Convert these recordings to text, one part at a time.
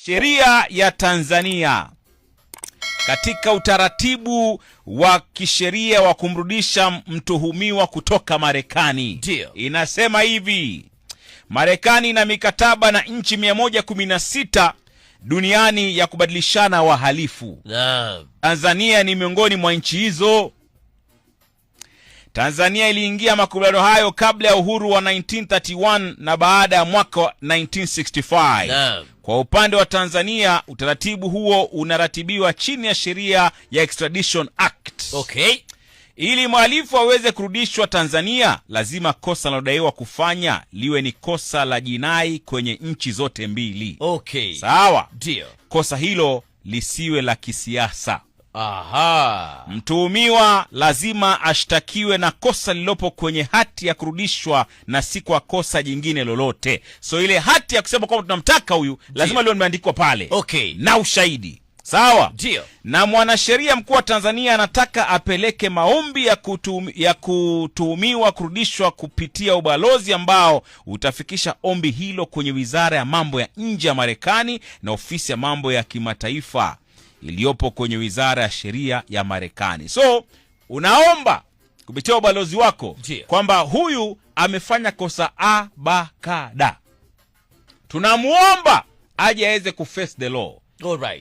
Sheria ya Tanzania katika utaratibu wa kisheria wa kumrudisha mtuhumiwa kutoka Marekani inasema hivi: Marekani ina mikataba na nchi 116 duniani ya kubadilishana wahalifu. Tanzania ni miongoni mwa nchi hizo. Tanzania iliingia makubaliano hayo kabla ya uhuru wa 1931 na baada ya mwaka wa 1965. Kwa upande wa Tanzania, utaratibu huo unaratibiwa chini ya sheria ya Extradition Act. Ili mhalifu aweze kurudishwa Tanzania, lazima kosa linalodaiwa kufanya liwe ni kosa la jinai kwenye nchi zote mbili. Sawa? Ndio. Kosa hilo lisiwe la kisiasa. Mtuhumiwa lazima ashtakiwe na kosa lilopo kwenye hati ya kurudishwa na si kwa kosa jingine lolote. So ile hati ya kusema kwamba tunamtaka huyu lazima liwe limeandikwa pale. Na ushahidi. Sawa? Ndio. Na mwanasheria mkuu wa Tanzania anataka apeleke maombi ya kutuhumiwa kurudishwa kupitia ubalozi ambao utafikisha ombi hilo kwenye Wizara ya Mambo ya Nje ya Marekani na Ofisi ya Mambo ya Kimataifa iliyopo kwenye Wizara ya Sheria ya Marekani. So unaomba kupitia ubalozi wako kwamba huyu amefanya kosa A, B, K, D. Tunamuomba aje aweze kuface the law.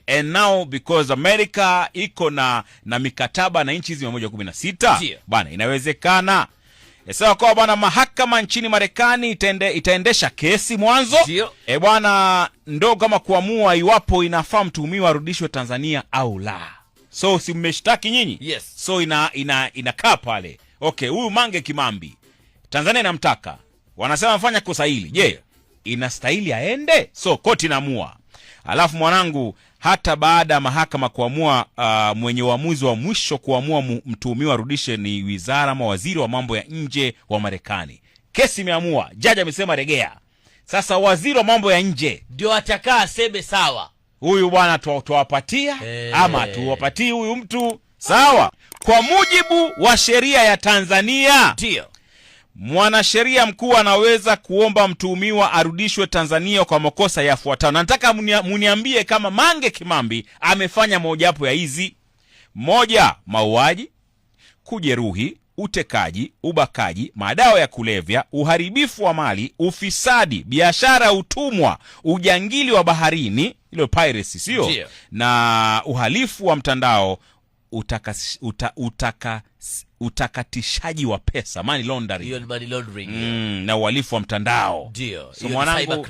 And now because America iko na mikataba na nchi hizi 116, bana inawezekana. Sawa kwa bwana, mahakama nchini Marekani itaendesha kesi mwanzo. Bwana ndo kama kuamua iwapo inafaa mtuhumiwa arudishwe Tanzania au la. So si mmeshtaki nyinyi? So inakaa pale. Huyu Mange Kimambi Tanzania inamtaka. Wanasema amefanya kosa hili. Je, inastahili aende? So koti inaamua. Alafu mwanangu, hata baada ya mahakama kuamua, mwenye uamuzi wa mwisho kuamua mtuhumiwa arudishe ni wizara ama waziri wa mambo ya nje wa Marekani. Kesi imeamua, jaji amesema regea. Sasa waziri wa mambo ya nje ndio atakaa aseme sawa, huyu bwana tuwapatia ama tuwapatii huyu mtu. Sawa? Kwa mujibu wa sheria ya Tanzania, ndio mwanasheria mkuu anaweza kuomba mtuhumiwa arudishwe Tanzania kwa makosa yafuatayo. Nataka muniambie kama Mange Kimambi amefanya mojawapo ya hizi: 1, mauaji, kujeruhi, utekaji, ubakaji, madawa ya kulevya, uharibifu wa mali, ufisadi, biashara ya utumwa, ujangili wa baharini, ile piracy sio, na uhalifu wa mtandao, utakatishaji wa pesa, money laundering. Money laundering. Na uhalifu wa mtandao. Ndio. So mwanangu,